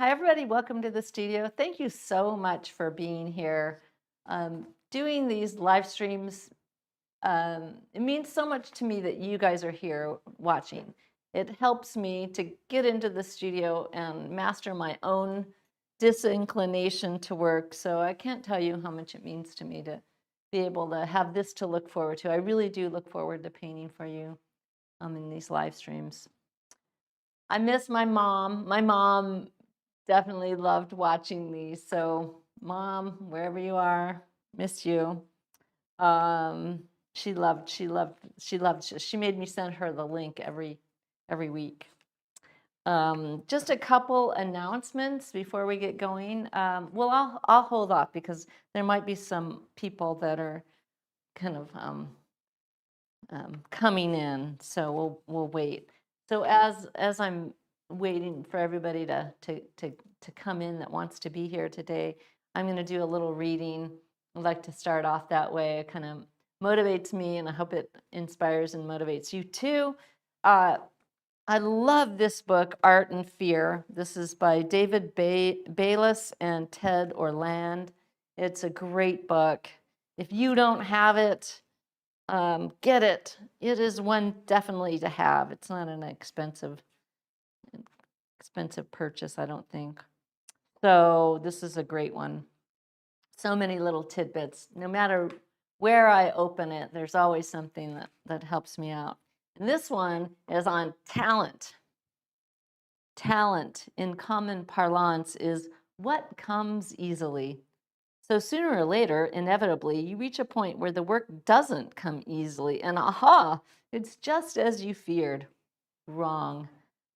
Hi, everybody. Welcome to the studio. Thank you so much for being here. Doing these live streams, it means so much to me that you guys are here watching. It helps me to get into the studio and master my own disinclination to work. So I can't tell you how much it means to me to be able to have this to look forward to. I really do look forward to painting for you in these live streams. I miss my mom. My mom definitely loved watching these. So, mom, wherever you are, miss you. Um, she made me send her the link every week. Just a couple announcements before we get going. Well, I'll hold off because there might be some people that are kind of coming in, so we'll wait. So as I'm waiting for everybody to come in that wants to be here today, I'm going to do a little reading. I'd like to start off that way. It kind of motivates me, and I hope it inspires and motivates you too. I love this book, Art and Fear. This is by David Bayless and Ted Orland. It's a great book. If you don't have it, get it. It is one definitely to have. It's not an expensive purchase, I don't think. So this is a great one. So many little tidbits. No matter where I open it, there's always something that helps me out. And this one is on talent. Talent, in common parlance, is what comes easily. So sooner or later, inevitably, you reach a point where the work doesn't come easily, and aha, it's just as you feared. Wrong.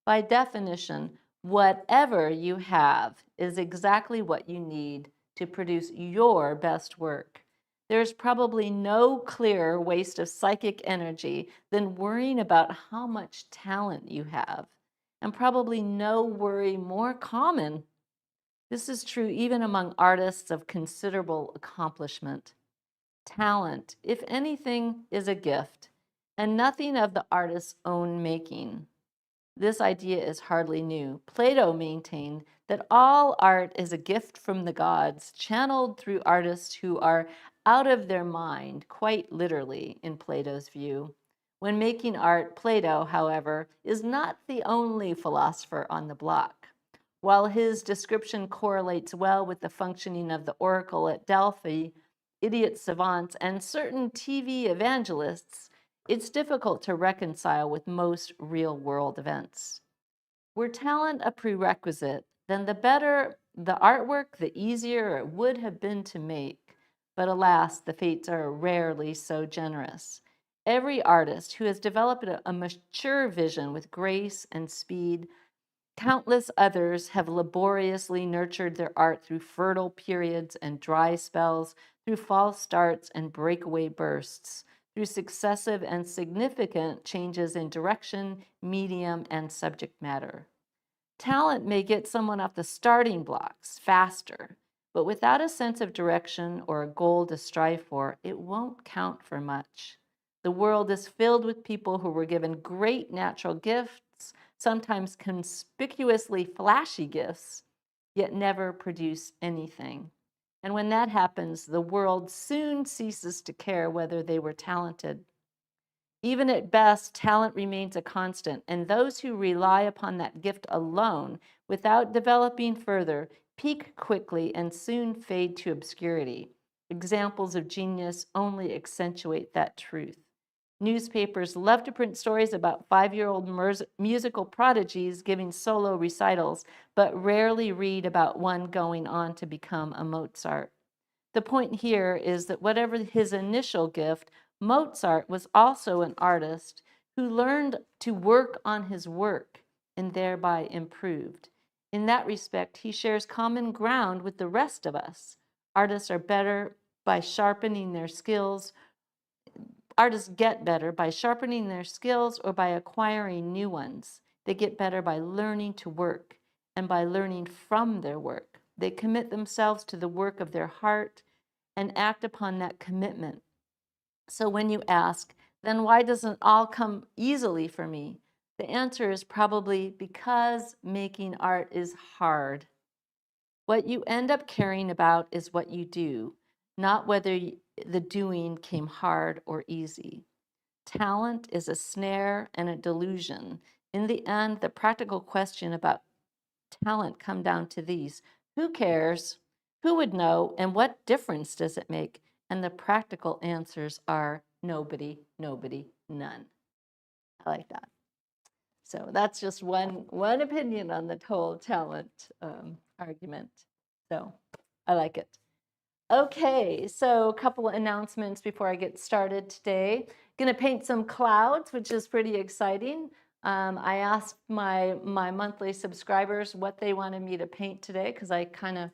By definition, whatever you have is exactly what you need to produce your best work. There's probably no clearer waste of psychic energy than worrying about how much talent you have, and probably no worry more common. This is true even among artists of considerable accomplishment. Talent, if anything, is a gift, and nothing of the artist's own making. This idea is hardly new. Plato maintained that all art is a gift from the gods, channeled through artists who are out of their mind, quite literally, in Plato's view. When making art, Plato, however, is not the only philosopher on the block. While his description correlates well with the functioning of the oracle at Delphi, idiot savants, and certain TV evangelists, it's difficult to reconcile with most real-world events. Were talent a prerequisite, then the better the artwork, the easier it would have been to make. But alas, the fates are rarely so generous. Every artist who has developed a mature vision with grace and speed, countless others have laboriously nurtured their art through fertile periods and dry spells, through false starts and breakaway bursts, through successive and significant changes in direction, medium, and subject matter. Talent may get someone off the starting blocks faster, but without a sense of direction or a goal to strive for, it won't count for much. The world is filled with people who were given great natural gifts, sometimes conspicuously flashy gifts, yet never produce anything. And when that happens, the world soon ceases to care whether they were talented. Even at best, talent remains a constant, and those who rely upon that gift alone, without developing further, peak quickly and soon fade to obscurity. Examples of genius only accentuate that truth. Newspapers love to print stories about five-year-old musical prodigies giving solo recitals, but rarely read about one going on to become a Mozart. The point here is that whatever his initial gift, Mozart was also an artist who learned to work on his work and thereby improved. In that respect, he shares common ground with the rest of us. Artists are better by sharpening their skills. Artists get better by sharpening their skills or by acquiring new ones. They get better by learning to work and by learning from their work. They commit themselves to the work of their heart and act upon that commitment. So when you ask, then why doesn't all come easily for me? The answer is probably because making art is hard. What you end up caring about is what you do, not whether the doing came hard or easy. Talent is a snare and a delusion. In the end, the practical question about talent come down to these. Who cares? Who would know? And what difference does it make? And the practical answers are nobody, nobody, none. I like that. So that's just one opinion on the whole talent argument. So I like it. Okay, so a couple of announcements before I get started today. Going to paint some clouds, which is pretty exciting. I asked my monthly subscribers what they wanted me to paint today because I kind of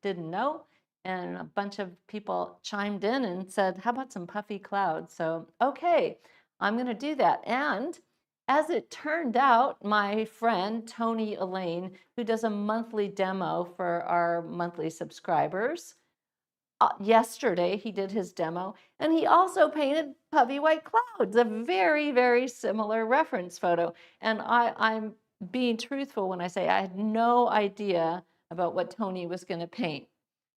didn't know. And a bunch of people chimed in and said, how about some puffy clouds? So, okay, I'm going to do that. And as it turned out, my friend Tony Elaine, who does a monthly demo for our monthly subscribers, yesterday he did his demo, and he also painted puffy white clouds, a very, very similar reference photo. And I'm being truthful when I say I had no idea about what Tony was going to paint.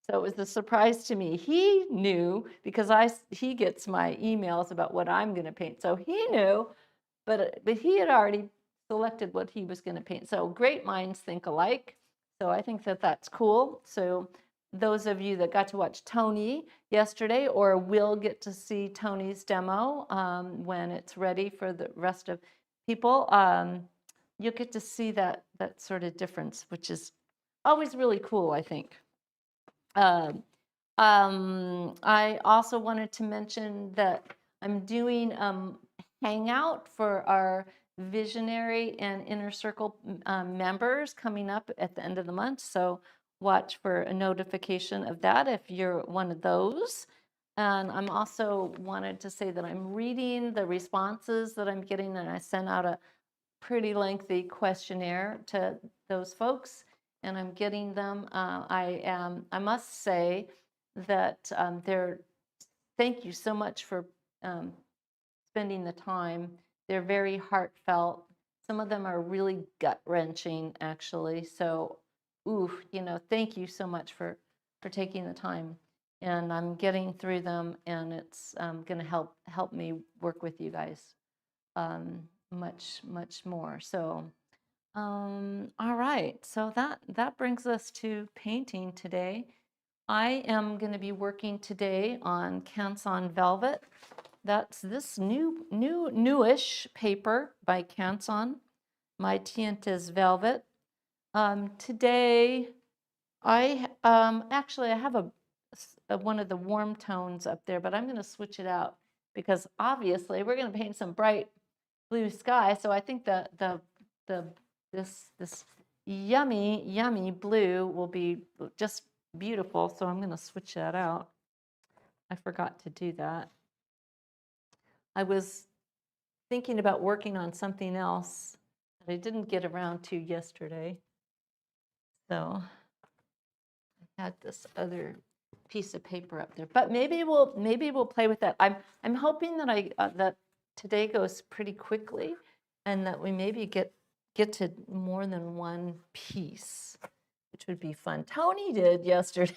So it was a surprise to me. He knew because he gets my emails about what I'm going to paint. So he knew, but he had already selected what he was going to paint. So great minds think alike. So I think that that's cool. So those of you that got to watch Tony yesterday or will get to see Tony's demo when it's ready for the rest of people, you'll get to see that sort of difference, which is always really cool, I think. I also wanted to mention that I'm doing hangout for our visionary and inner circle members coming up at the end of the month. So watch for a notification of that if you're one of those. And I'm also wanted to say that I'm reading the responses that I'm getting, and I sent out a pretty lengthy questionnaire to those folks, and I'm getting them. I must say that thank you so much for spending the time. They're very heartfelt. Some of them are really gut-wrenching, actually. So, thank you so much for taking the time. And I'm getting through them, and it's going to help me work with you guys much, much more. So, all right. So that brings us to painting today. I am going to be working today on Canson Velvet. That's this newish paper by Canson. My tint is Velvet. Today, I actually I have one of the warm tones up there, but I'm going to switch it out because obviously we're going to paint some bright blue sky. So I think this yummy blue will be just beautiful. So I'm going to switch that out. I forgot to do that. I was thinking about working on something else that I didn't get around to yesterday. So I had this other piece of paper up there, but maybe we'll play with that. I'm hoping that that today goes pretty quickly, and that we maybe get to more than one piece, which would be fun. Tony did yesterday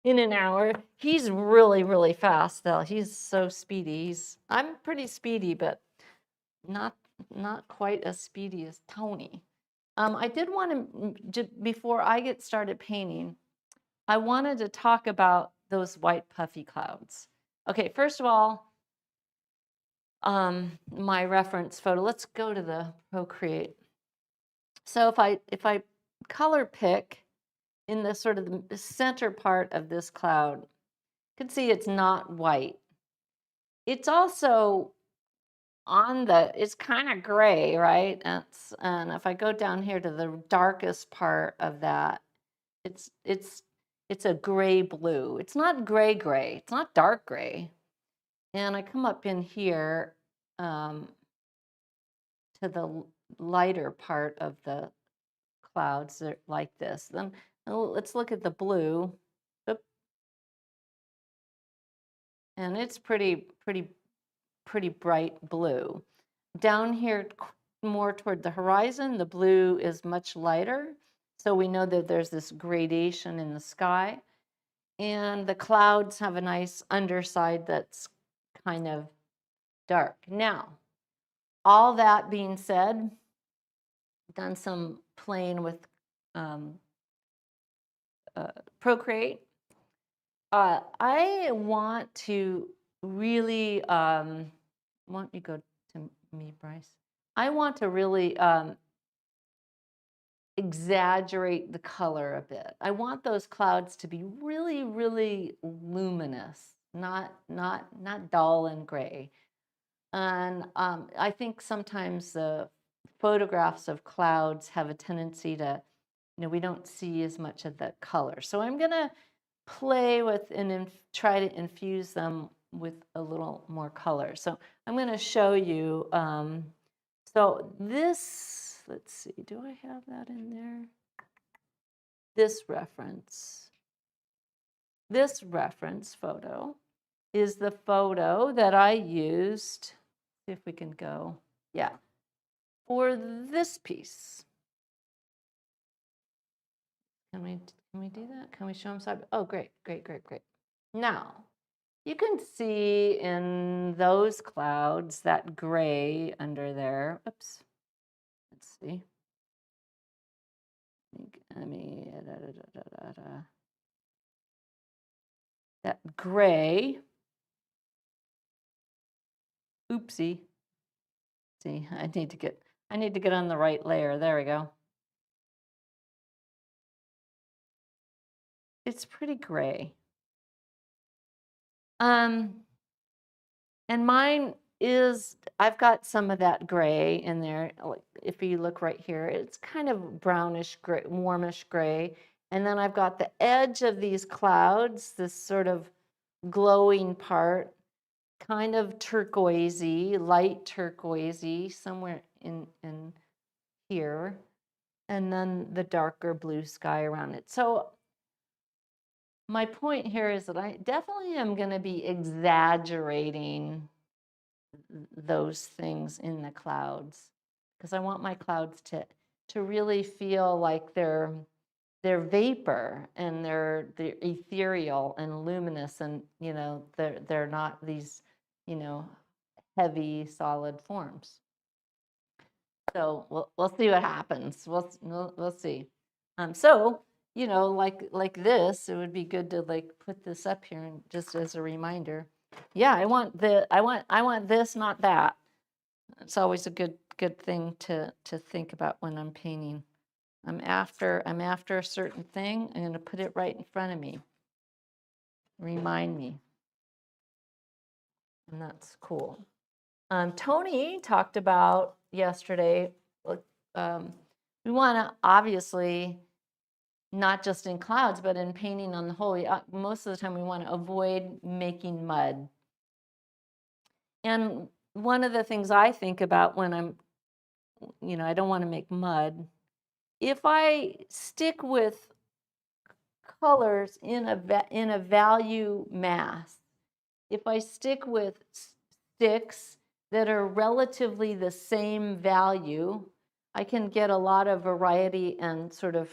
in an hour. He's really, really fast though. He's so speedy. I'm pretty speedy, but not quite as speedy as Tony. I did want to, before I get started painting, I wanted to talk about those white puffy clouds. Okay, first of all, my reference photo. Let's go to the Procreate. So if I color pick in the sort of the center part of this cloud, you can see it's not white. It's also it's kind of gray, right? And if I go down here to the darkest part of that, it's a gray blue. It's not gray. It's not dark gray. And I come up in here to the lighter part of the clouds like this. Then let's look at the blue. Oop. And it's pretty bright blue. Down here more toward the horizon, the blue is much lighter. So we know that there's this gradation in the sky, and the clouds have a nice underside that's kind of dark. Now, all that being said, done some playing with um, Procreate. I want to really, why don't you go to me, Bryce? I want to really exaggerate the color a bit. I want those clouds to be really, really luminous, not dull and gray. And I think sometimes the photographs of clouds have a tendency to, we don't see as much of the color. So I'm going to play with and try to infuse them with a little more color. So I'm going to show you. So this, let's see, do I have that in there? This reference photo is the photo that I used. See if we can go. Yeah. For this piece. Can we do that? Can we show them side? Oh, great. Now, you can see in those clouds that gray under there. Oops. Let's see. That gray. Oopsie. See, I need to get on the right layer. There we go. It's pretty gray. And mine is, I've got some of that gray in there. If you look right here, it's kind of brownish gray, warmish gray. And then I've got the edge of these clouds, this sort of glowing part, kind of turquoisey, light turquoisey, somewhere in here. And then the darker blue sky around it. So my point here is that I definitely am going to be exaggerating those things in the clouds because I want my clouds to really feel like they're vapor and they're ethereal and luminous, and they're not these heavy solid forms. So we'll see what happens. We'll see. So like this, it would be good to like put this up here and just as a reminder. Yeah, I want this, not that. It's always a good thing to think about when I'm painting. I'm after a certain thing. I'm going to put it right in front of me. Remind me. And that's cool. Tony talked about yesterday, we want to obviously, not just in clouds, but in painting on the whole, most of the time we want to avoid making mud. And one of the things I think about when I'm, I don't want to make mud. If I stick with colors in a value mass, if I stick with sticks that are relatively the same value, I can get a lot of variety and sort of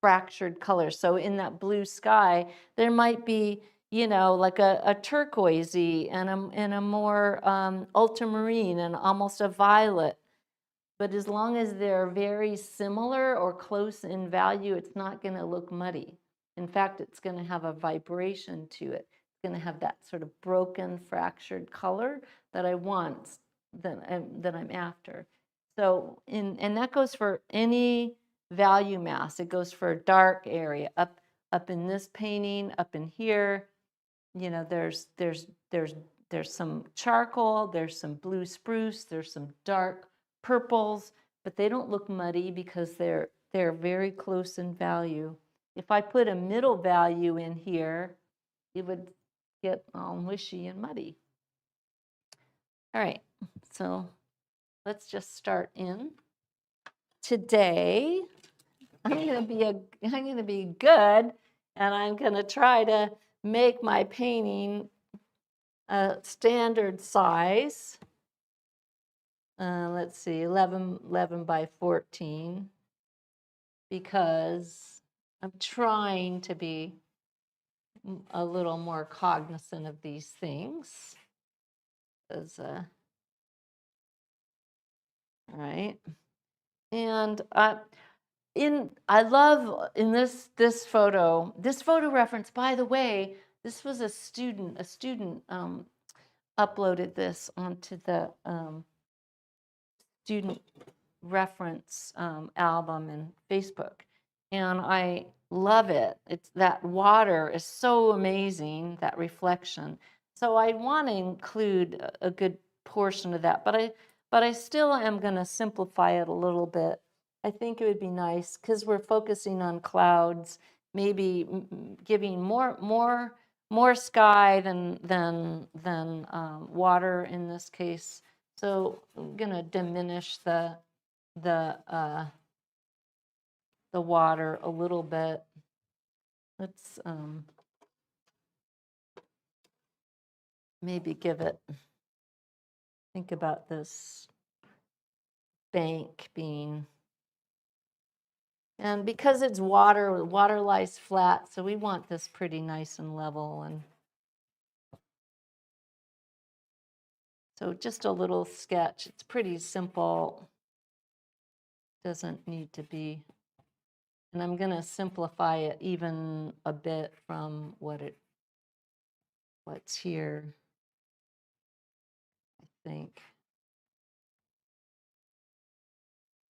fractured colors. So in that blue sky, there might be, like a turquoisey and a more ultramarine and almost a violet. But as long as they're very similar or close in value, it's not going to look muddy. In fact, it's going to have a vibration to it. It's going to have that sort of broken, fractured color that I want, that I'm after. So, and that goes for any value mass. It goes for a dark area, up in this painting, up in here. There's some charcoal, there's some blue spruce, there's some dark purples, but they don't look muddy because they're very close in value. If I put a middle value in here, it would get all mushy and muddy. All right, so let's just start in. Today, I'm going to be good, and I'm going to try to make my painting a standard size. Let's see, 11 by 14. because I'm trying to be a little more cognizant of these things. As, all right. And I love in this photo reference, by the way, this was a student uploaded this onto the student reference album in Facebook. And I love it. It's that water is so amazing, that reflection. So I want to include a good portion of that, but I still am going to simplify it a little bit. I think it would be nice because we're focusing on clouds, maybe giving more sky than water in this case. So I'm going to diminish the water a little bit. Let's maybe think about this bank being, and because it's water lies flat, so we want this pretty nice and level. And so just a little sketch. It's pretty simple. Doesn't need to be. And I'm going to simplify it even a bit from what's here, I think.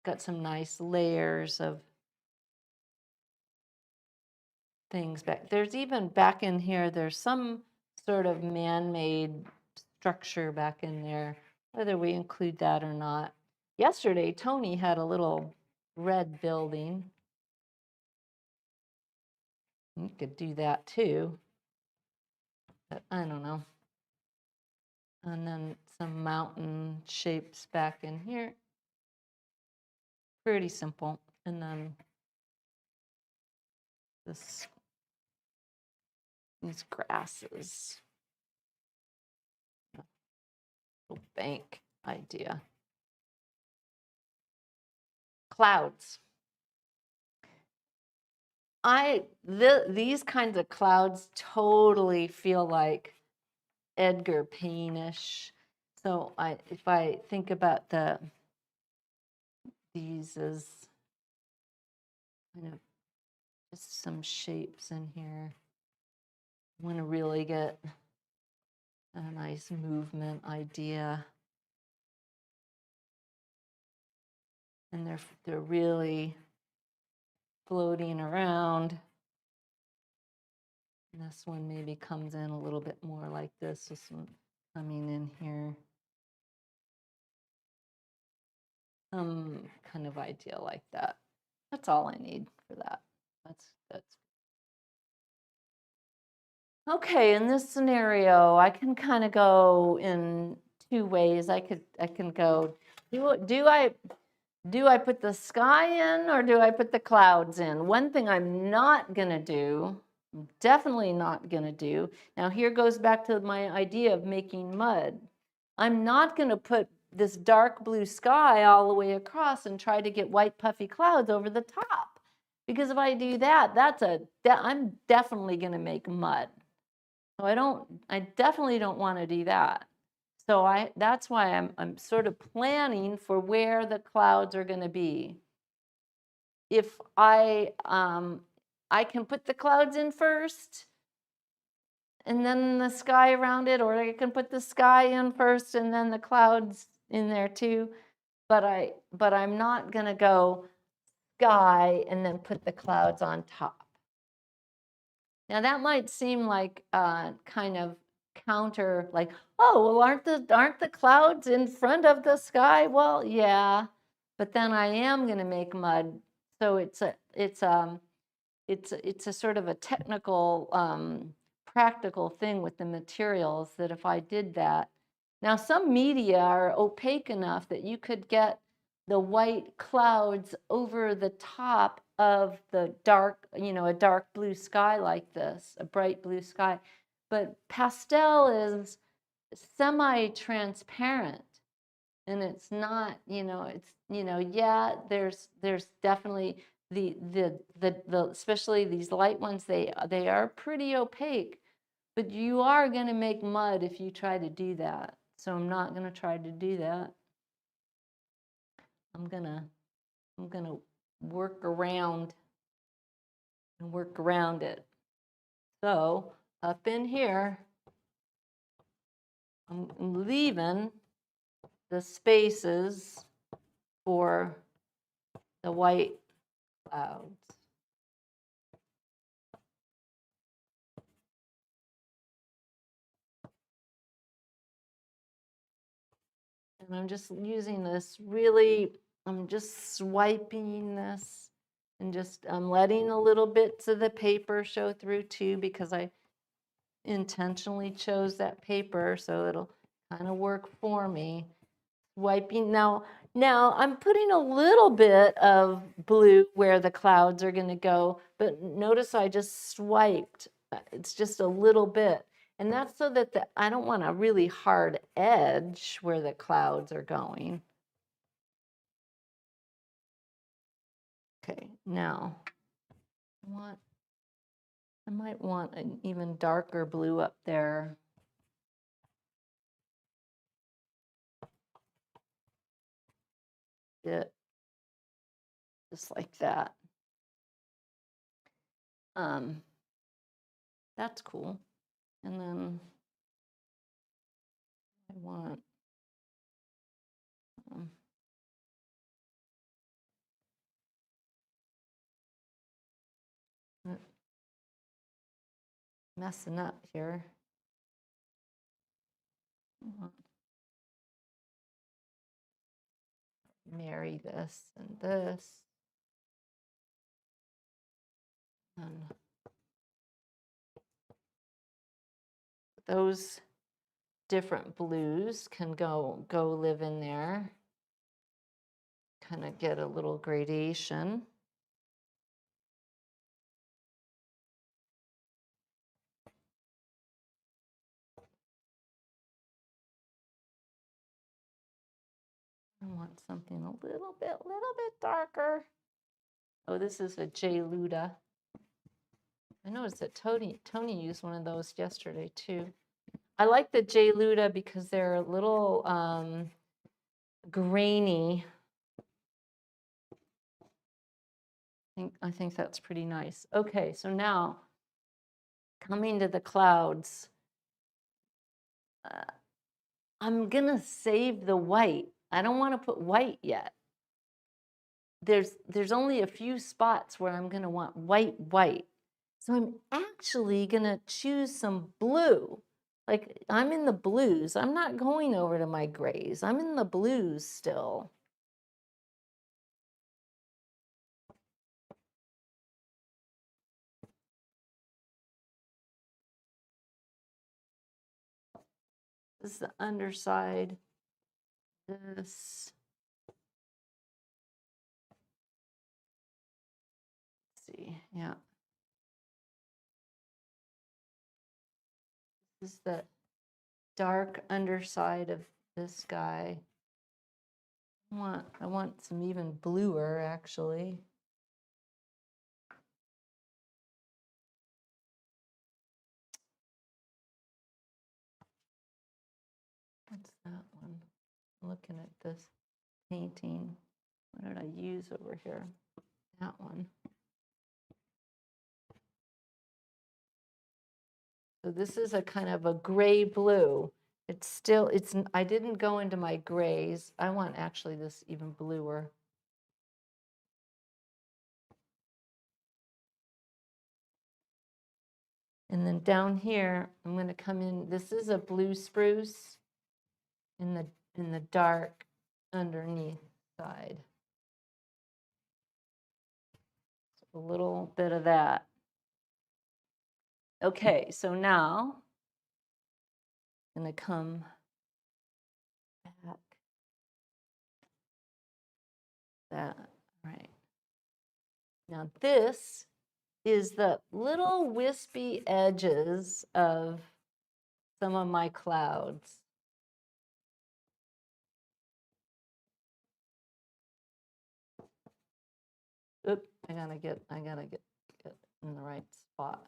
Got some nice layers of things back. There's even back in here, there's some sort of man-made structure back in there, whether we include that or not. Yesterday, Tony had a little red building. You could do that too, but I don't know. And then some mountain shapes back in here. Pretty simple. And then these grasses. Little bank idea. Clouds. These kinds of clouds totally feel like Edgar Payne-ish. So if I think about these as kind of just some shapes in here, I want to really get a nice movement idea. And they're really floating around. And this one maybe comes in a little bit more like this. This one coming in here. Some kind of idea like that. That's all I need for that. That's okay. In this scenario, I can kind of go in two ways. I can go. Do I put the sky in or do I put the clouds in? One thing I'm not gonna do, definitely not gonna do. Now here goes back to my idea of making mud. I'm not gonna put this dark blue sky all the way across and try to get white puffy clouds over the top. Because if I do that, I'm definitely gonna make mud. So I definitely don't want to do that. So that's why I'm sort of planning for where the clouds are going to be. If I can put the clouds in first and then the sky around it, or I can put the sky in first and then the clouds in there too. But I'm not going to go sky and then put the clouds on top. Now that might seem like kind of counter, like, oh, well, aren't the clouds in front of the sky? Well, yeah, but then I am going to make mud, so it's a sort of a technical, practical thing with the materials that if I did that. Now some media are opaque enough that you could get the white clouds over the top of the dark, a dark blue sky like this, a bright blue sky. But pastel is semi-transparent. And it's not, yeah, there's definitely especially these light ones, they are pretty opaque, but you are going to make mud if you try to do that. So I'm not going to try to do that. I'm going to work around it. So up in here, I'm leaving the spaces for the white clouds. And I'm just using this really, I'm just swiping this and just I'm letting a little bits of the paper show through too, because I intentionally chose that paper so it'll kind of work for me. Wiping now I'm putting a little bit of blue where the clouds are going to go, but notice I just swiped. It's just a little bit, and that's so that I don't want a really hard edge where the clouds are going. Okay, now I might want an even darker blue up there. Bit just like that. That's cool. And then I want messing up here. Marry this and this. And those different blues can go live in there. Kind of get a little gradation. I want something a little bit darker. Oh, this is a J. Luda. I noticed that Tony used one of those yesterday too. I like the J. Luda because they're a little grainy. I think that's pretty nice. Okay, so now coming to the clouds, I'm gonna save the white. I don't want to put white yet. There's only a few spots where I'm gonna want white. So I'm actually gonna choose some blue. Like I'm in the blues. I'm not going over to my grays. I'm in the blues still. This is the underside. This. Let's see, yeah. This is the dark underside of this guy. I want some even bluer, actually. What's that one? I'm looking at this painting. What did I use over here? That one. So this is a kind of a gray blue. I didn't go into my grays. I want actually this even bluer. And then down here, I'm going to come in. This is a blue spruce in the dark underneath side. So a little bit of that. Okay, so now I'm going to come back. That, right. Now this is the little wispy edges of some of my clouds. Oops, I gotta get in the right spot.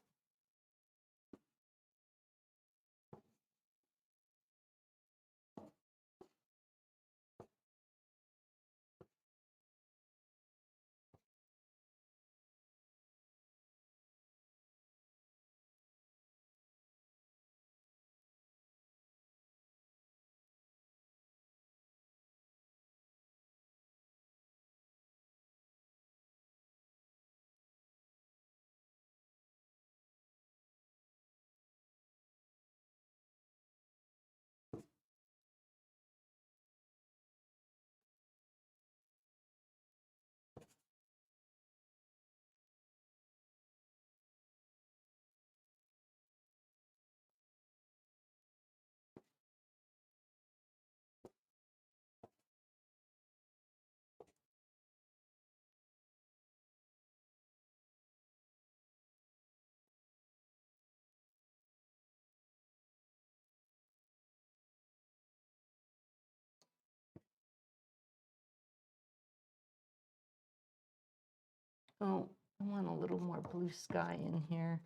Oh, I want a little more blue sky in here.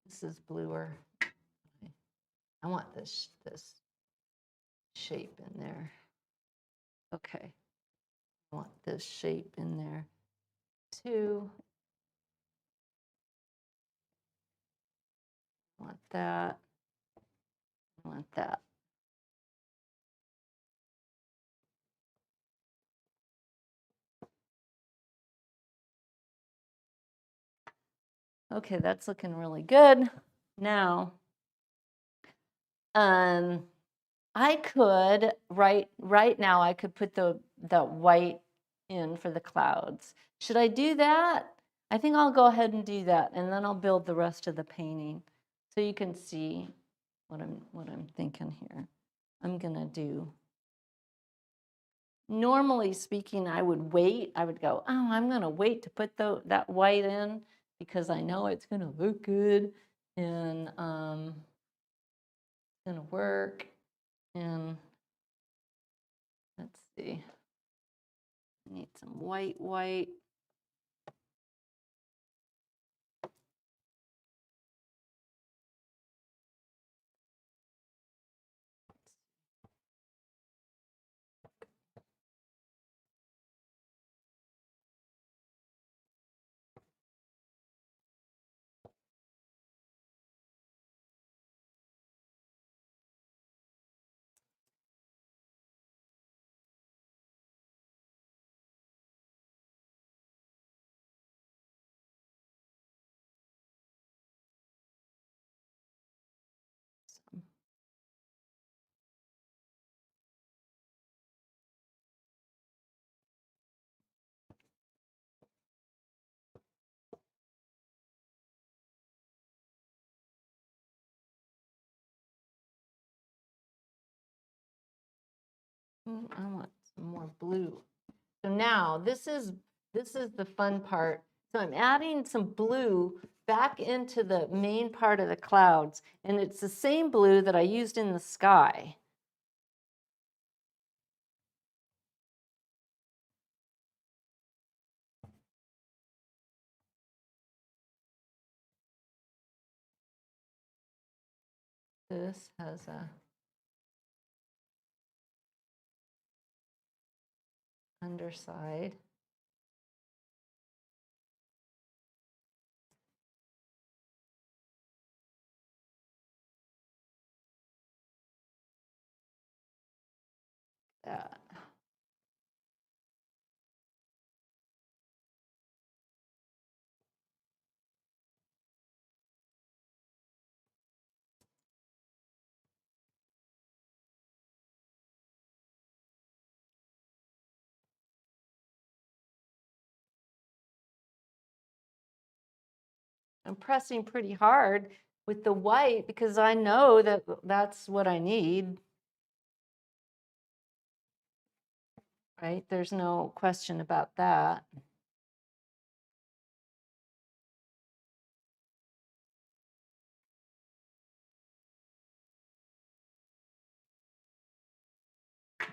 This is bluer. I want this shape in there. Okay. I want this shape in there too. I want that. I want that. Okay, that's looking really good. Now, I could right now I could put the white in for the clouds. Should I do that? I think I'll go ahead and do that, and then I'll build the rest of the painting so you can see what I'm thinking here. I'm gonna do. Normally speaking, I would wait. I would go, oh, I'm gonna wait to put that white in because I know it's gonna look good and it's gonna work. And let's see. I need some white. I want some more blue. So now this is the fun part. So I'm adding some blue back into the main part of the clouds, and it's the same blue that I used in the sky. This has a underside. That. I'm pressing pretty hard with the white because I know that that's what I need. Right? There's no question about that.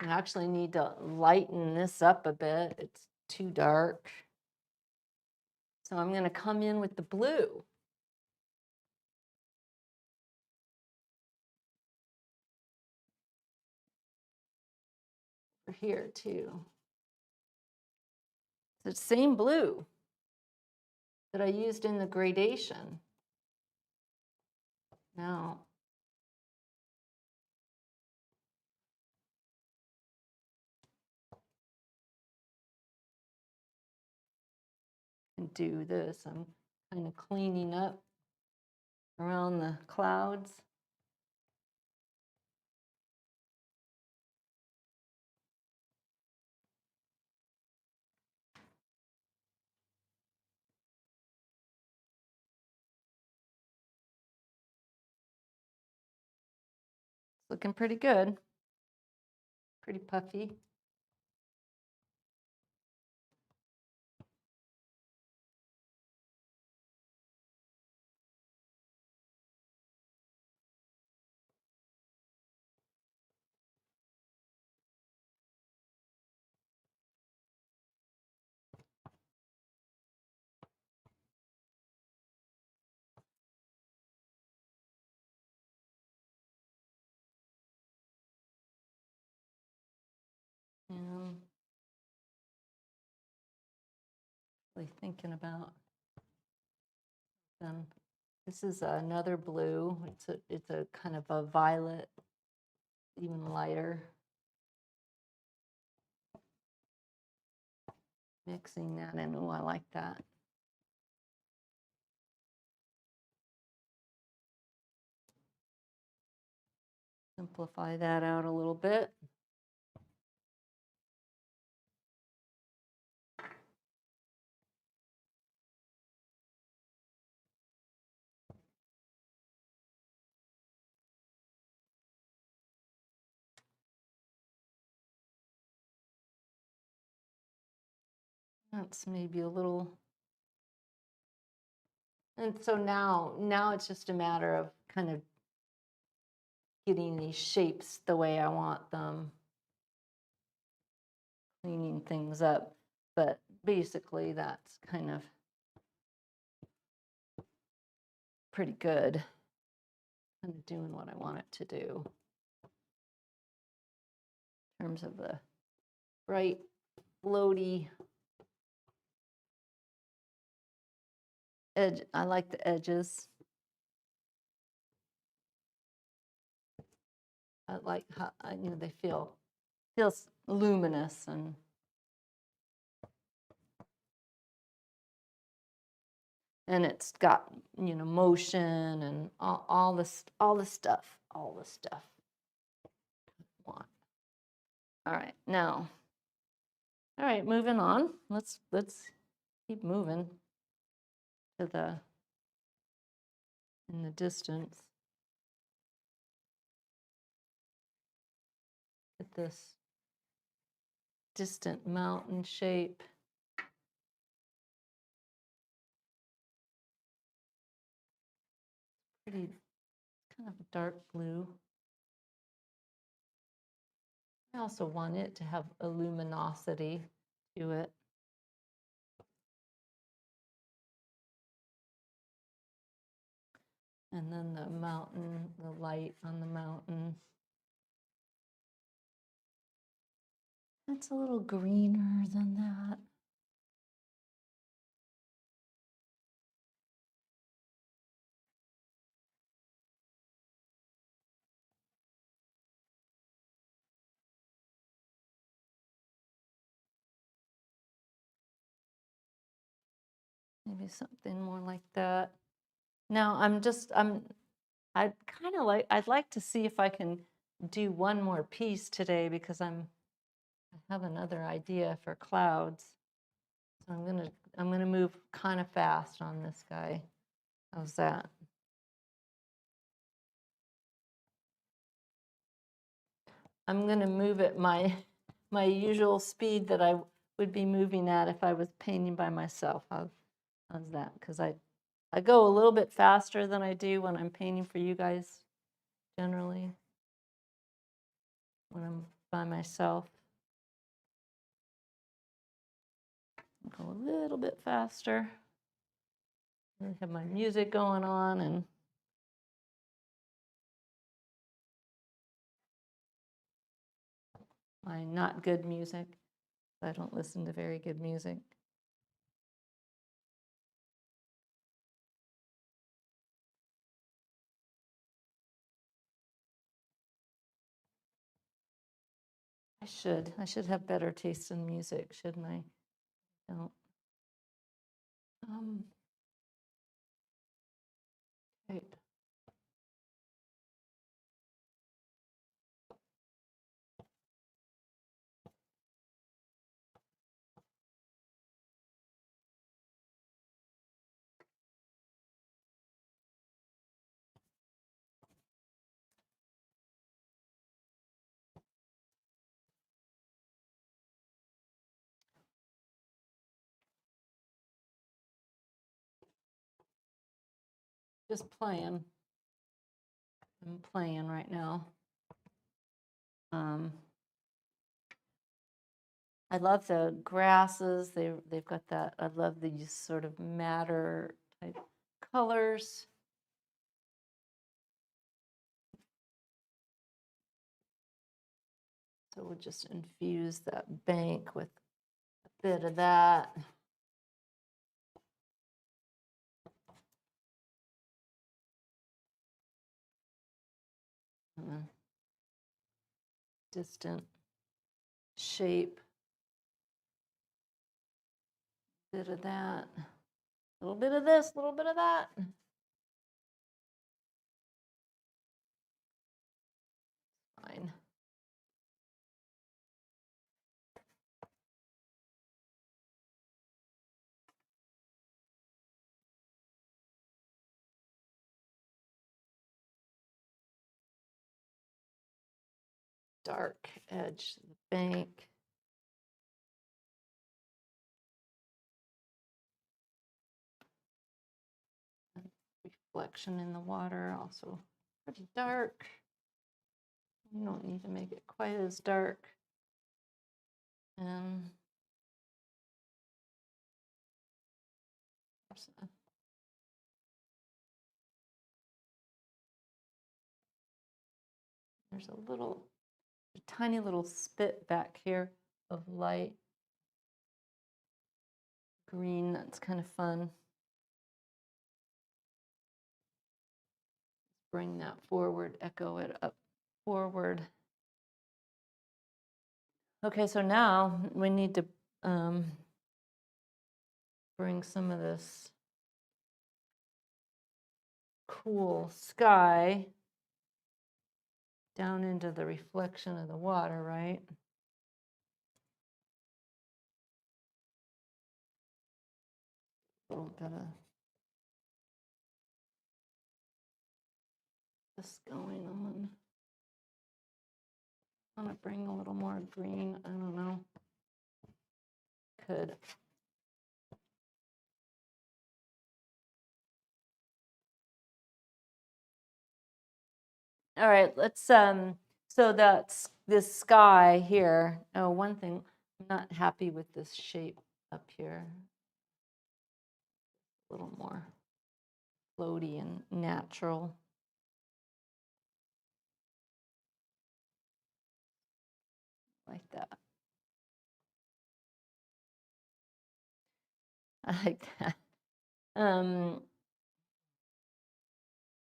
I actually need to lighten this up a bit. It's too dark. So I'm going to come in with the blue. For here too. It's the same blue that I used in the gradation. Now, and do this. I'm kind of cleaning up around the clouds. It's looking pretty good. Pretty puffy. And really thinking about them. This is another blue. It's a kind of a violet, even lighter. Mixing that in. Oh, I like that. Simplify that out a little bit. That's maybe a little. And so now it's just a matter of kind of getting these shapes the way I want them, cleaning things up. But basically, that's kind of pretty good. Kind of doing what I want it to do in terms of the bright, floaty edge. I like the edges. I like how they feels luminous and it's got motion and all the stuff. Want. All right, now. All right, moving on. Let's keep moving to in the distance. At this distant mountain shape. Pretty, kind of a dark blue. I also want it to have a luminosity to it. And then the mountain, the light on the mountain. It's a little greener than that. Maybe something more like that. Now I'd like to see if I can do one more piece today because I have another idea for clouds. So I'm gonna move kind of fast on this guy. How's that? I'm gonna move at my usual speed that I would be moving at if I was painting by myself. How's that? Because I go a little bit faster than I do when I'm painting for you guys generally. When I'm by myself. Go a little bit faster. I have my music going on and my not good music. I don't listen to very good music. I should have better taste in music, shouldn't I? Don't. Right. Just playing. I'm playing right now. I love the grasses. They've got that. I love these sort of madder type colors. So we'll just infuse that bank with a bit of that. Distant shape. Bit of that. A little bit of this, a little bit of that. Fine. Dark edge of the bank. Reflection in the water, also pretty dark. You don't need to make it quite as dark. There's a tiny little spit back here of light green. That's kind of fun. Bring that forward, echo it up forward. Okay, so now we need to bring some of this cool sky down into the reflection of the water, right? A little bit of this going on. I want to bring a little more green. I don't know. Could. All right, let's so that's this sky here. Oh, one thing, I'm not happy with this shape up here. A little more floaty and natural. Like that. I like that. And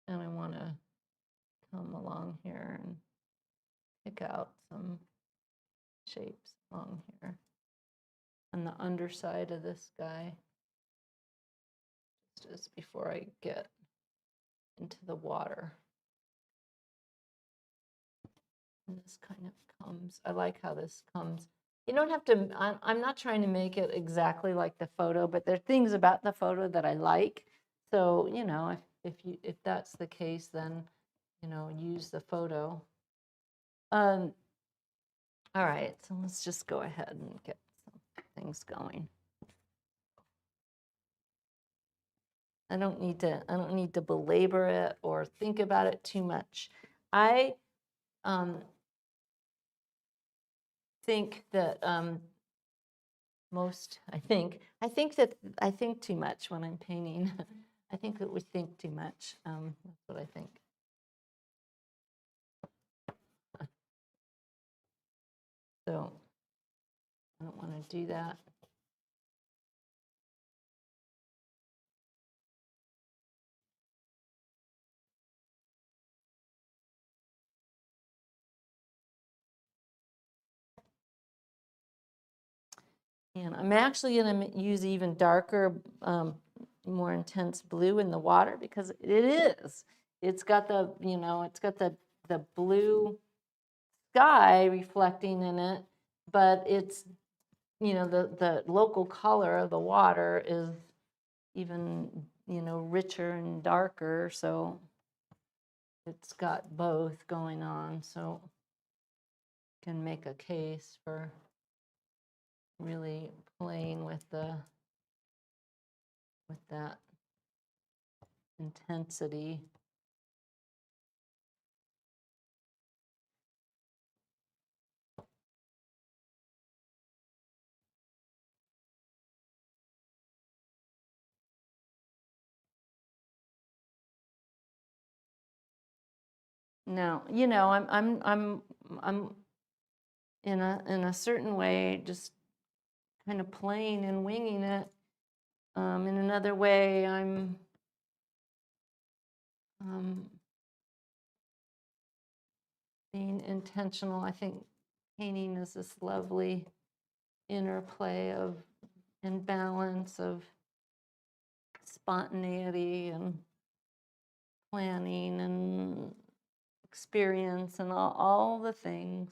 I want to come along here and pick out some shapes along here on the underside of this guy, just before I get into the water. And this kind of comes, I like how this comes. You don't have to, I'm not trying to make it exactly like the photo, but there are things about the photo that I like. So, you know, if that's the case, then, you know, use the photo. All right, so let's just go ahead and get some things going. I don't need to belabor it or think about it too much. I think that I think too much when I'm painting. I think that we think too much. That's what I think. So I don't want to do that. And I'm actually going to use even darker, more intense blue in the water because it is. It's got the, it's got the blue sky reflecting in it, but it's, the local color of the water is even, richer and darker. So it's got both going on. So can make a case for really playing with that intensity. No, I'm in a certain way just kind of playing and winging it. In another way, I'm being intentional. I think painting is this lovely interplay of and balance of spontaneity and planning and experience and all the things.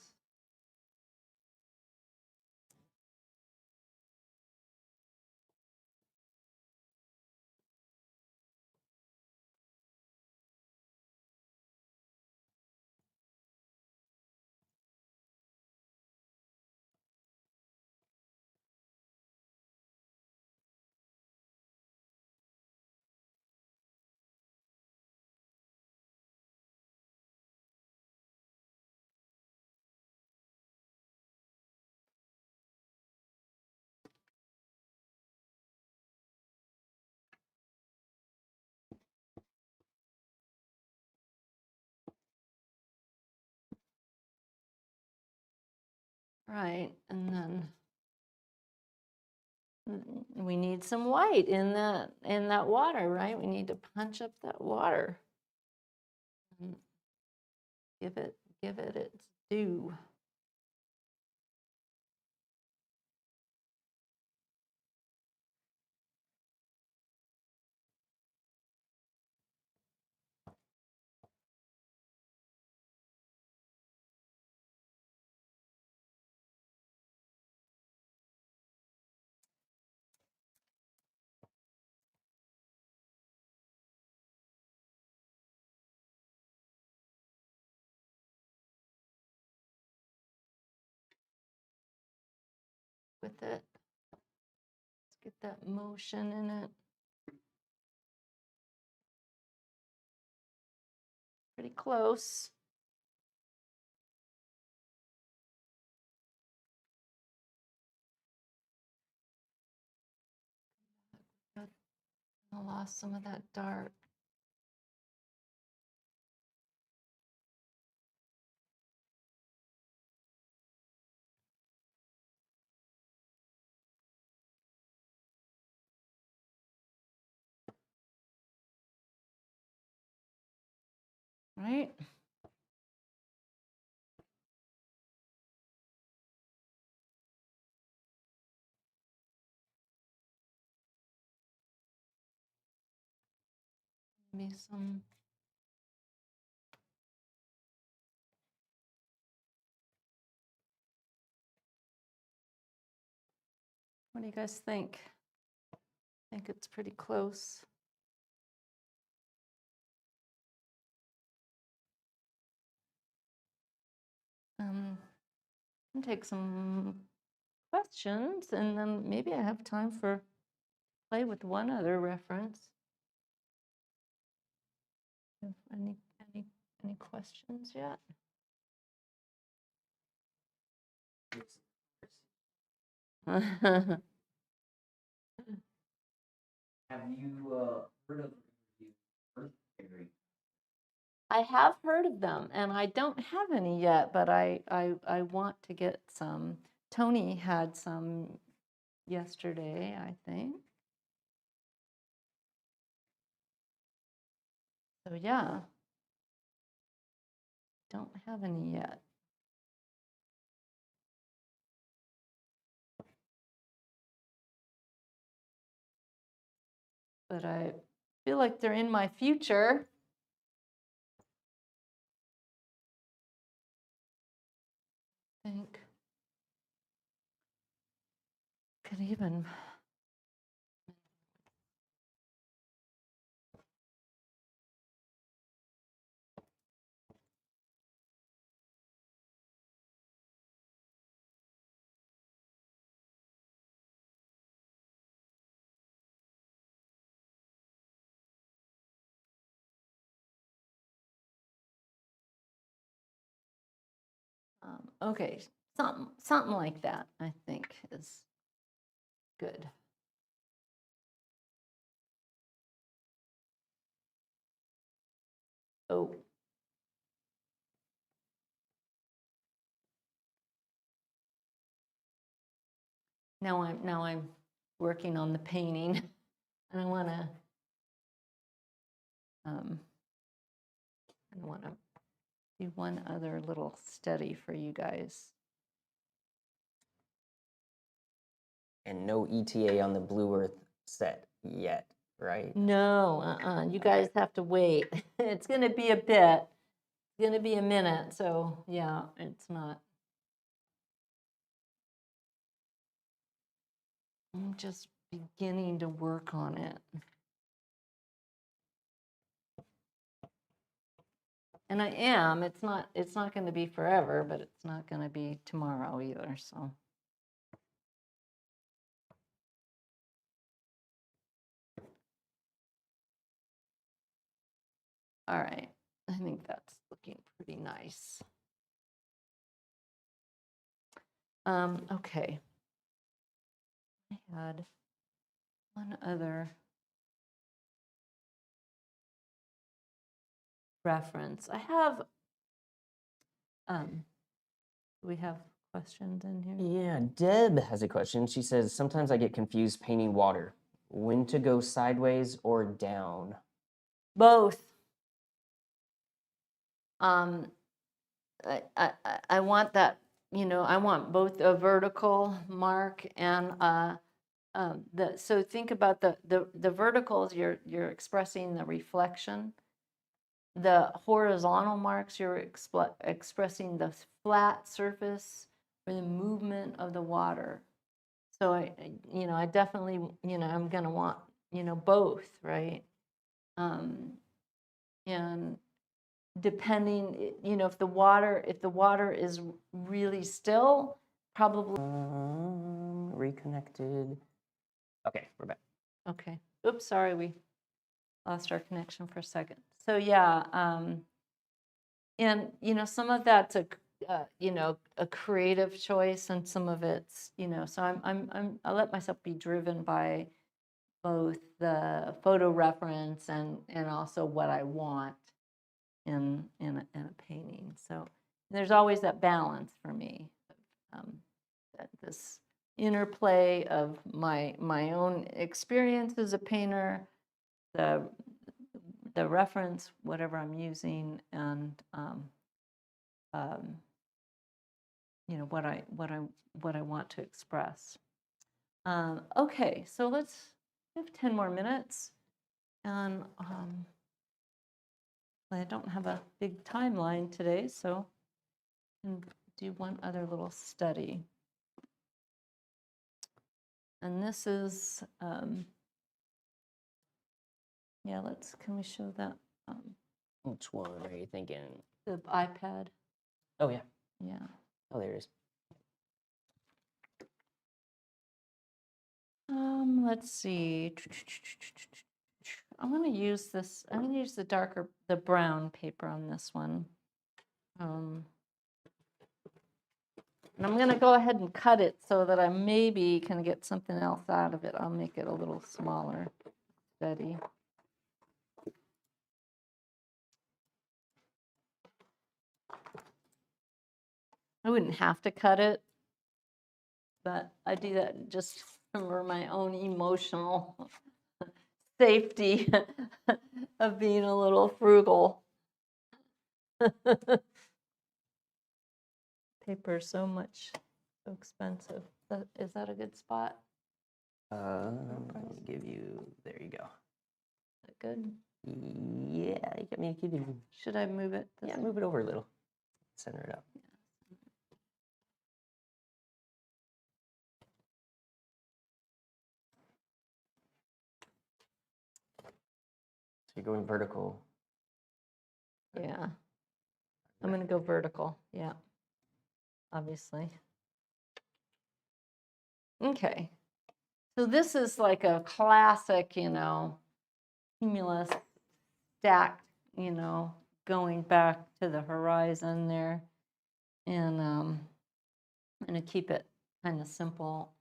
Right, and then we need some white in that water, right? We need to punch up that water. And give it its due. With it. Let's get that motion in it. Pretty close. I lost some of that dark. Right? Maybe some. What do you guys think? I think it's pretty close. Can take some questions, and then maybe I have time for play with one other reference. If any questions yet? Have you heard of I have heard of them, and I don't have any yet, but I want to get some. Tony had some yesterday, I think. So yeah, don't have any yet. But I feel like they're in my future. I think could even okay, something like that, I think is good. Oh, now I'm working on the painting, and I want to do one other little study for you guys. And no ETA on the Blue Earth set yet, right? No, you guys have to wait. It's going to be a bit. It's going to be a minute, so yeah, it's not. I'm just beginning to work on it. And I am. It's not going to be forever, but it's not going to be tomorrow either, so. All right. I think that's looking pretty nice. Okay. I had one other reference. I have, do we have questions in here? Yeah, Deb has a question. She says, sometimes I get confused painting water. When to go sideways or down? Both. I want that, I want both a vertical mark and so think about the verticals, you're expressing the reflection. The horizontal marks, you're expressing the flat surface or the movement of the water. So I definitely, I'm gonna want, both, right? And depending, if the water is really still, probably. Reconnected. Okay, we're back. Okay. Oops, sorry, we lost our connection for a second. So yeah, and some of that's a creative choice, and some of it's, so I let myself be driven by both the photo reference and also what I want in a painting. So there's always that balance for me, this interplay of my own experience as a painter, the reference, whatever I'm using, and what I want to express. Okay, so we have 10 more minutes, and I don't have a big timeline today, so I can do one other little study. And this is, yeah, can we show that? Which one are you thinking? The iPad. Oh, yeah. Yeah. Oh, there it is. Let's see. I'm going to use this. I'm going to use the brown paper on this one. And I'm going to go ahead and cut it so that I maybe can get something else out of it. I'll make it a little smaller study. I wouldn't have to cut it, but I do that just for my own emotional safety of being a little frugal. Paper is so expensive. Is that a good spot? I'm going to give you, there you go. Is that good? Yeah, I mean, you can, Should I move it? yeah, move it over a little. Center it up. So you're going vertical. Yeah. I'm going to go vertical. Yeah. Obviously. Okay. So this is like a classic, cumulus stacked, going back to the horizon there. And I'm going to keep it kind of simple.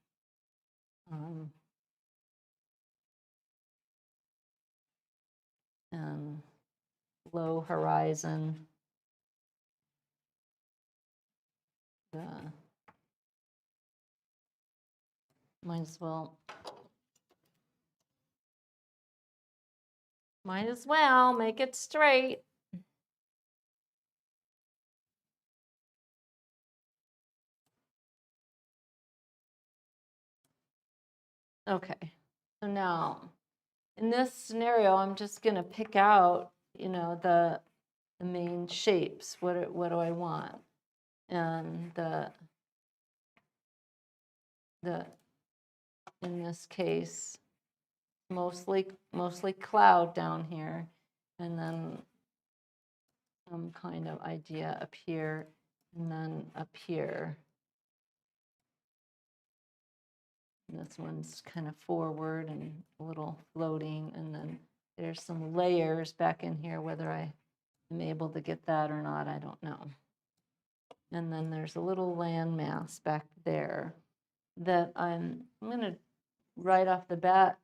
And low horizon. Might as well make it straight. Okay, so now in this scenario, I'm just going to pick out, the main shapes. What do I want? And in this case, mostly cloud down here, and then some kind of idea up here, and then up here. This one's kind of forward and a little floating, and then there's some layers back in here. Whether I am able to get that or not, I don't know. And then there's a little landmass back there that I'm going to, right off the bat,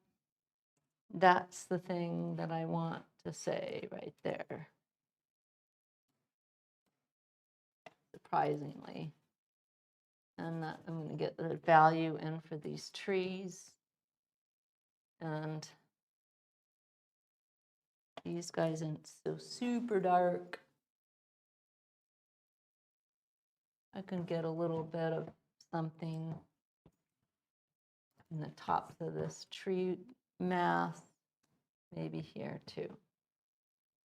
that's the thing that I want to say right there. Surprisingly. And that I'm going to get the value in for these trees. And these guys aren't so super dark. I can get a little bit of something in the tops of this tree mass, maybe here too.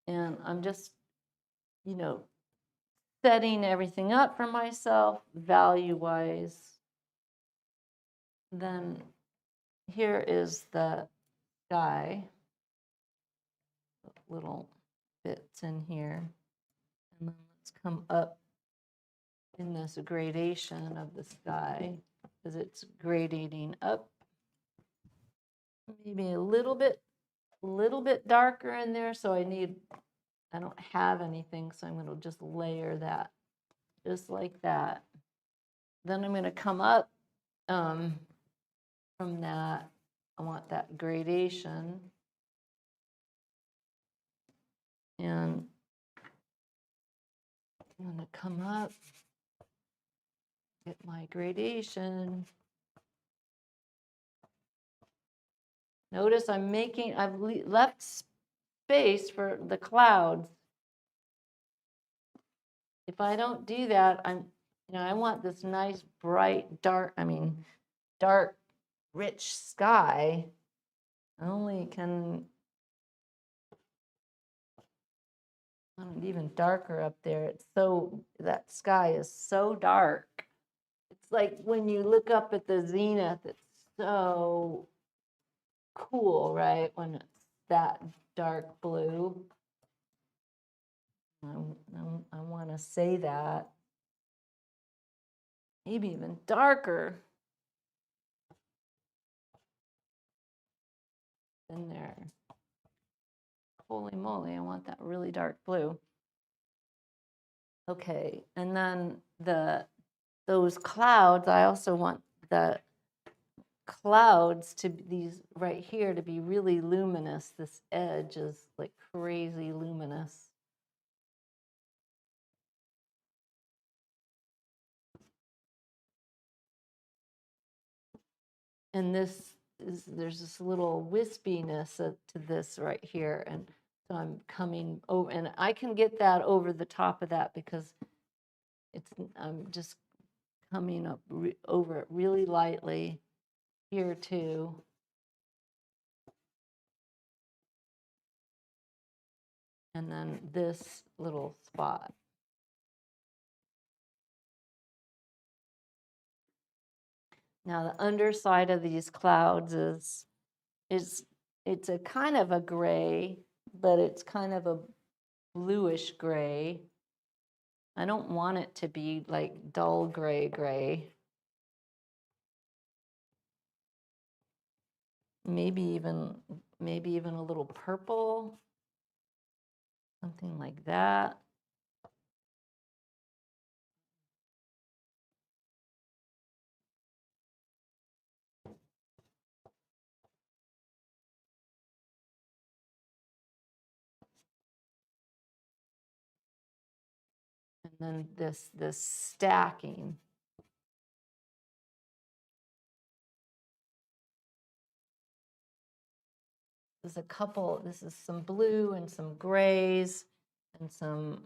And I'm just, setting everything up for myself value-wise. Then here is the sky, little bits in here. And then let's come up in this gradation of the sky, because it's gradating up. Maybe a little bit darker in there, so I don't have anything, so I'm going to just layer that just like that. Then I'm going to come up from that. I want that gradation. And I'm going to come up, get my gradation. Notice I've left space for the clouds. If I don't do that, I want this nice, bright, dark, rich sky. I only can, even darker up there. That sky is so dark. It's like when you look up at the zenith, it's so cool, right? When it's that dark blue. I want to say that. Maybe even darker than there. Holy moly, I want that really dark blue. Okay, and then those clouds, I also want the clouds to these right here to be really luminous. This edge is like crazy luminous. and this is, there's this little wispiness to this right here, and so I'm coming over, and I can get that over the top of that because I'm just coming up over it really lightly here too. And then this little spot. Now the underside of these clouds is it's a kind of a gray, but it's kind of a bluish gray. I don't want it to be like dull gray. Maybe even a little purple, something like that. And then this stacking. This is some blue and some grays and some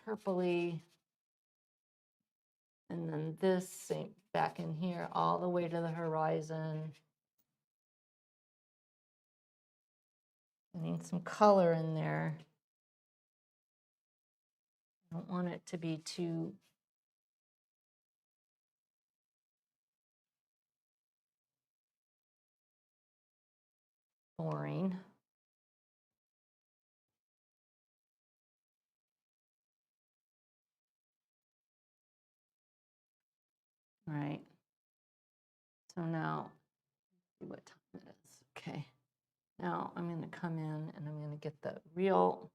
purpley. And then this same back in here all the way to the horizon. I need some color in there. I don't want it to be too boring. All right. So now, see what time it is. Okay. Now I'm going to come in and I'm going to get the real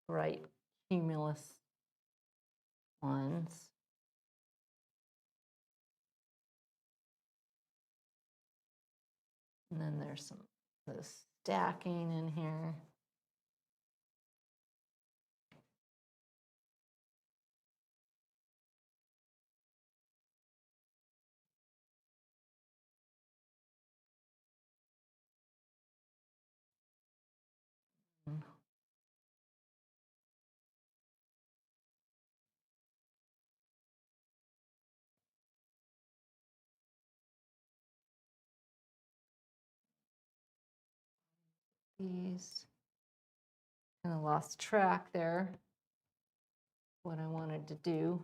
bright cumulus ones. And then there's some this stacking in here. These kind of lost track there. What I wanted to do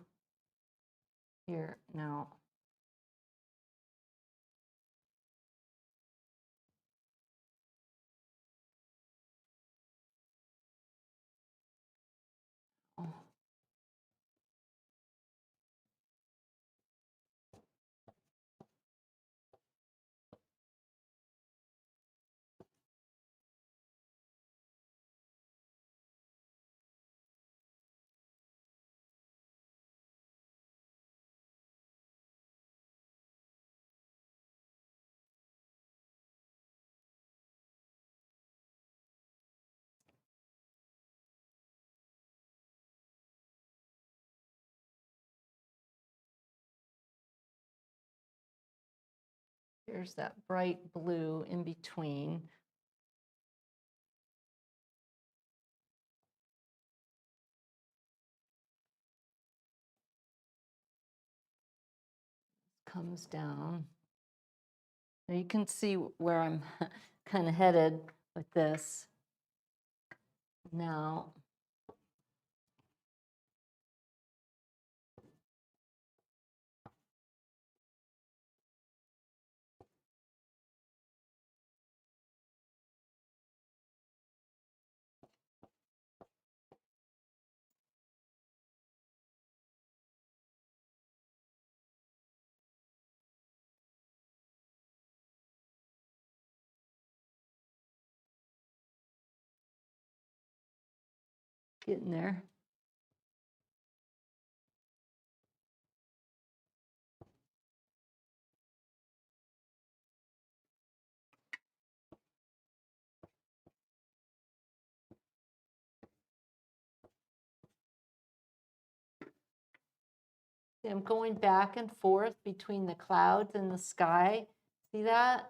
here now. Oh. Here's that bright blue in between. Comes down. Now you can see where I'm kind of headed with this. Now, getting there. See, I'm going back and forth between the clouds and the sky. See that?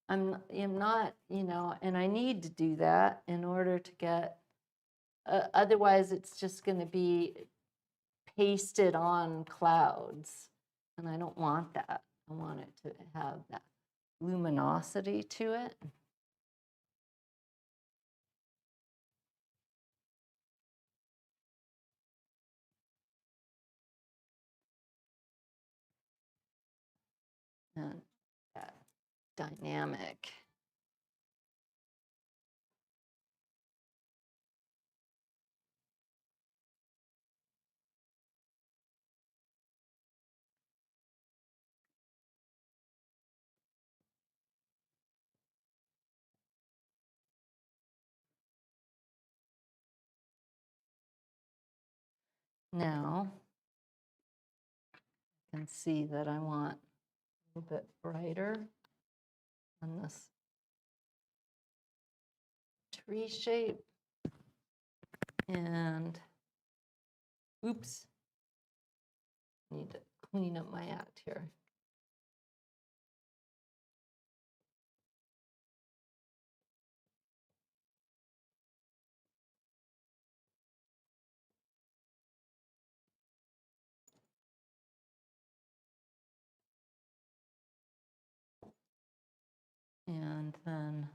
I'm not, and I need to do that in order to get, otherwise it's just going to be pasted on clouds. And I don't want that. I want it to have that luminosity to it. And that dynamic. Now, I can see that I want a little bit brighter on this tree shape. And, oops, need to clean up my act here. And then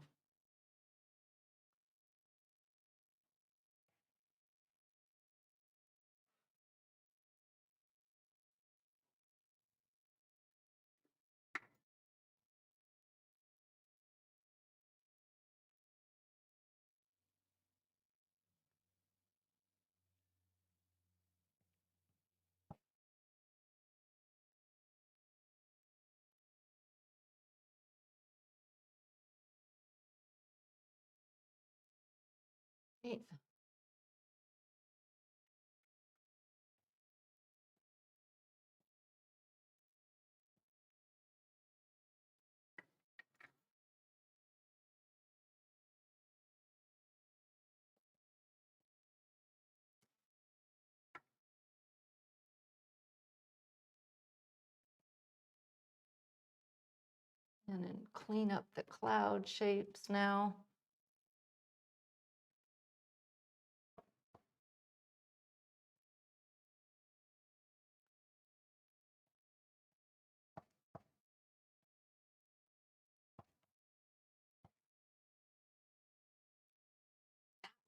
then clean up the cloud shapes now.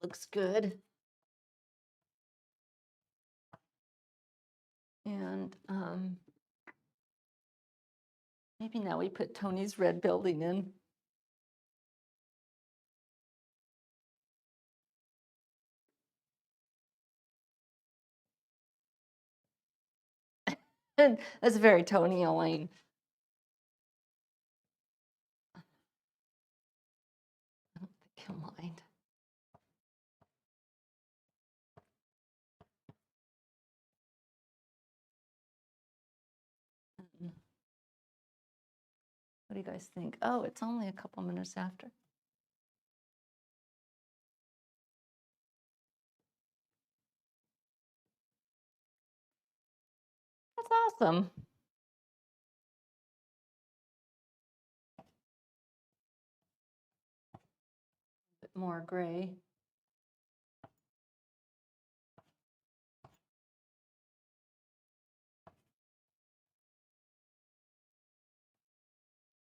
Looks good. And maybe now we put Tony's red building in. And that's very Tony Elaine. I don't think he'll mind. What do you guys think? Oh, it's only a couple minutes after. That's awesome. A bit more gray.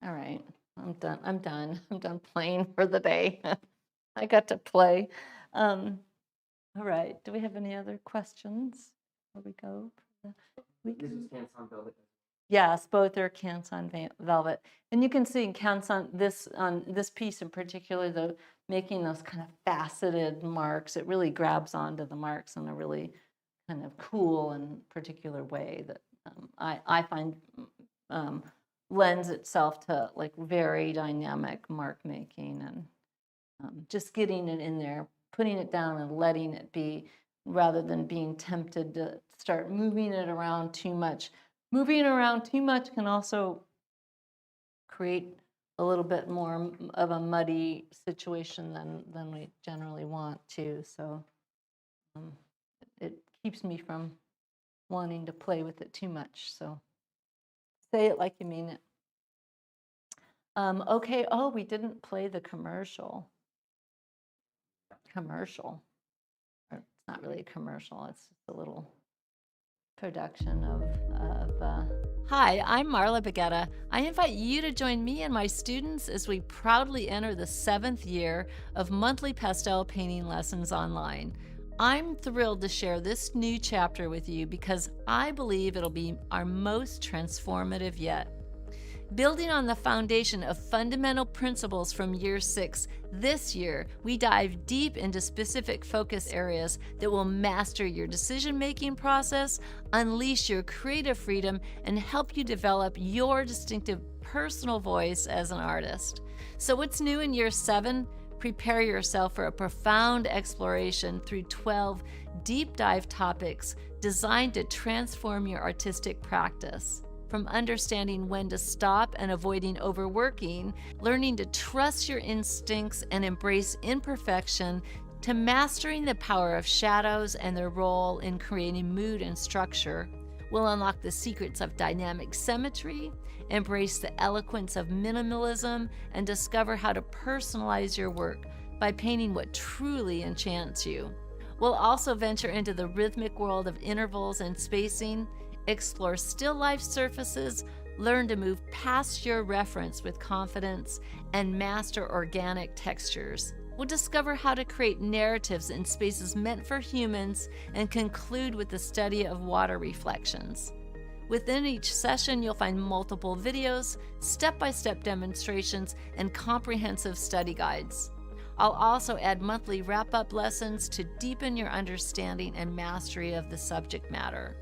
All right, I'm done. I'm done. I'm done playing for the day. I got to play. All right. Do we have any other questions before we go? This is Canson Velvet. Yes, both are Canson velvet, and you can see in Canson this piece in particular, the making those kind of faceted marks. It really grabs onto the marks in a really kind of cool and particular way that I find lends itself to like very dynamic mark making and just getting it in there, putting it down and letting it be rather than being tempted to start moving it around too much. Moving around too much can also create a little bit more of a muddy situation than we generally want to. So it keeps me from wanting to play with it too much. So say it like you mean it. Okay. Oh, we didn't play the commercial. Or it's not really a commercial. It's just a little production of. Hi, I'm Marla Bagetta. I invite you to join me and my students as we proudly enter the 7th year of monthly pastel painting lessons online. I'm thrilled to share this new chapter with you because I believe it'll be our most transformative yet. Building on the foundation of fundamental principles from year 6, this year we dive deep into specific focus areas that will master your decision-making process, unleash your creative freedom, and help you develop your distinctive personal voice as an artist. So what's new in year 7? Prepare yourself for a profound exploration through 12 deep dive topics designed to transform your artistic practice. From understanding when to stop and avoiding overworking, learning to trust your instincts and embrace imperfection, to mastering the power of shadows and their role in creating mood and structure, we'll unlock the secrets of dynamic symmetry, embrace the eloquence of minimalism, and discover how to personalize your work by painting what truly enchants you. We'll also venture into the rhythmic world of intervals and spacing, explore still life surfaces, learn to move past your reference with confidence, and master organic textures. We'll discover how to create narratives in spaces meant for humans and conclude with the study of water reflections. Within each session, you'll find multiple videos, step-by-step demonstrations, and comprehensive study guides. I'll also add monthly wrap-up lessons to deepen your understanding and mastery of the subject matter.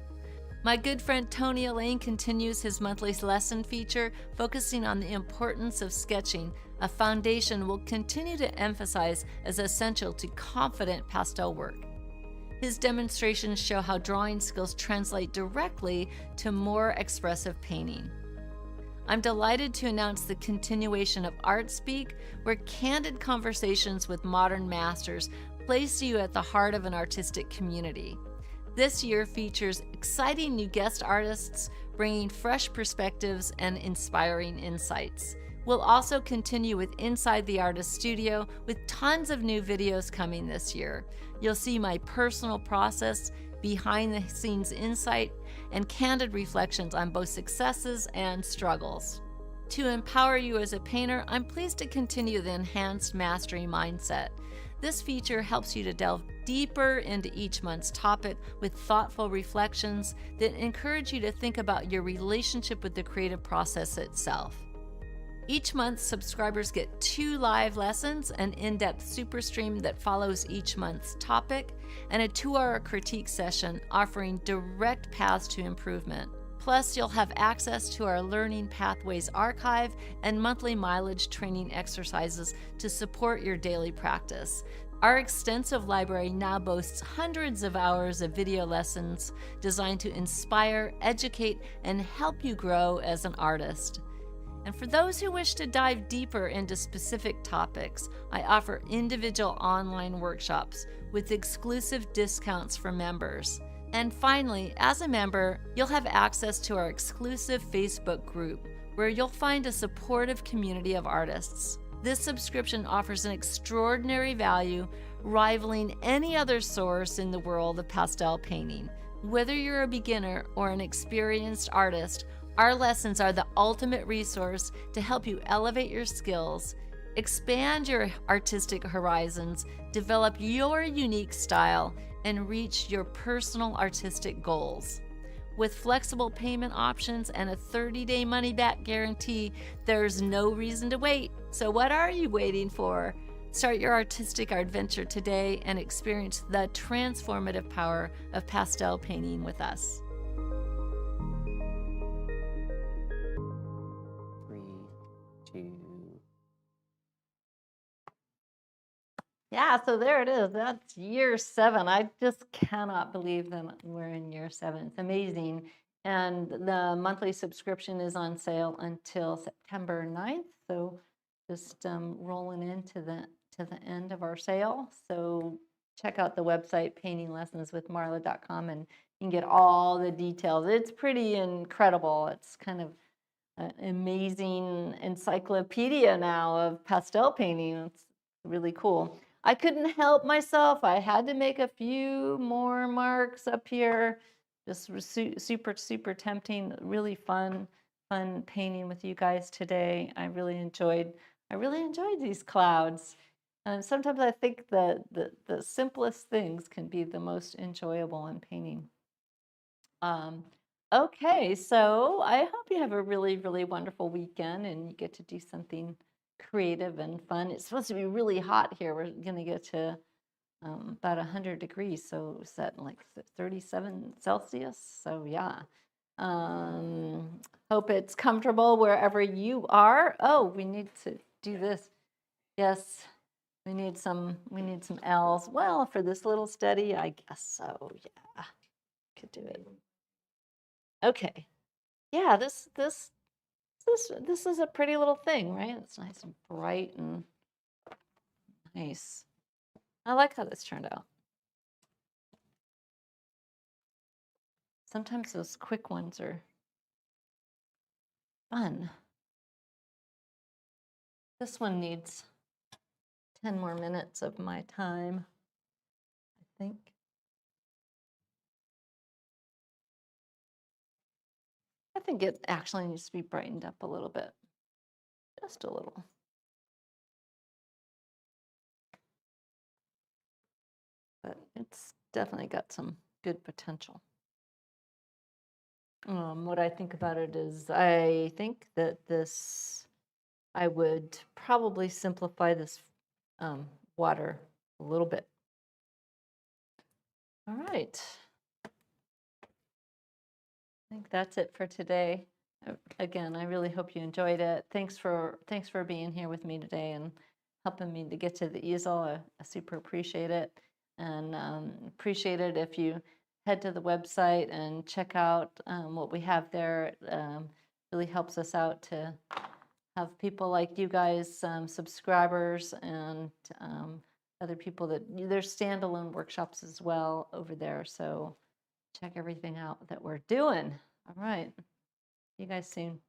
My good friend Tony Elaine continues his monthly lesson feature, focusing on the importance of sketching, a foundation we'll continue to emphasize as essential to confident pastel work. His demonstrations show how drawing skills translate directly to more expressive painting. I'm delighted to announce the continuation of Art Speak, where candid conversations with modern masters place you at the heart of an artistic community. This year features exciting new guest artists bringing fresh perspectives and inspiring insights. We'll also continue with Inside the Artist Studio with tons of new videos coming this year. You'll see my personal process, behind the scenes insight, and candid reflections on both successes and struggles. To empower you as a painter, I'm pleased to continue the Enhanced Mastery Mindset. This feature helps you to delve deeper into each month's topic with thoughtful reflections that encourage you to think about your relationship with the creative process itself. Each month, subscribers get 2 live lessons, an in-depth super stream that follows each month's topic, and a 2-hour critique session offering direct paths to improvement. Plus, you'll have access to our Learning Pathways archive and monthly mileage training exercises to support your daily practice. Our extensive library now boasts hundreds of hours of video lessons designed to inspire, educate, and help you grow as an artist. And for those who wish to dive deeper into specific topics, I offer individual online workshops with exclusive discounts for members. And finally, as a member, you'll have access to our exclusive Facebook group, where you'll find a supportive community of artists. This subscription offers an extraordinary value, rivaling any other source in the world of pastel painting. Whether you're a beginner or an experienced artist, our lessons are the ultimate resource to help you elevate your skills, expand your artistic horizons, develop your unique style, and reach your personal artistic goals. With flexible payment options and a 30-day money-back guarantee, there's no reason to wait. So what are you waiting for? Start your artistic adventure today and experience the transformative power of pastel painting with us. 3, 2. Yeah, so there it is. That's year 7. I just cannot believe that we're in year 7. It's amazing. And the monthly subscription is on sale until September 9th. So just rolling into the end of our sale. So check out the website paintinglessonswithmarla.com and you can get all the details. It's pretty incredible. It's kind of an amazing encyclopedia now of pastel painting. It's really cool. I couldn't help myself. I had to make a few more marks up here. Just super, super tempting. Really fun painting with you guys today. I really enjoyed these clouds. And sometimes I think the simplest things can be the most enjoyable in painting. Okay, so I hope you have a really, really wonderful weekend and you get to do something creative and fun. It's supposed to be really hot here. We're going to get to about 100 degrees. So is that like 37 Celsius? So yeah. Hope it's comfortable wherever you are. Oh, we need to do this. Yes, we need some L's. Well, for this little study, I guess so. Yeah, could do it. Okay. Yeah, this is a pretty little thing, right? It's nice and bright and nice. I like how this turned out. Sometimes those quick ones are fun. This one needs 10 more minutes of my time, I think. I think it actually needs to be brightened up a little bit, just a little. But it's definitely got some good potential. What I think about it is I think that I would probably simplify this water a little bit. All right. I think that's it for today. Again, I really hope you enjoyed it. Thanks for being here with me today and helping me to get to the easel. I super appreciate it, and appreciate it if you head to the website and check out what we have there. It really helps us out to have people like you guys, subscribers, and other people that there's standalone workshops as well over there. So check everything out that we're doing. All right. See you guys soon.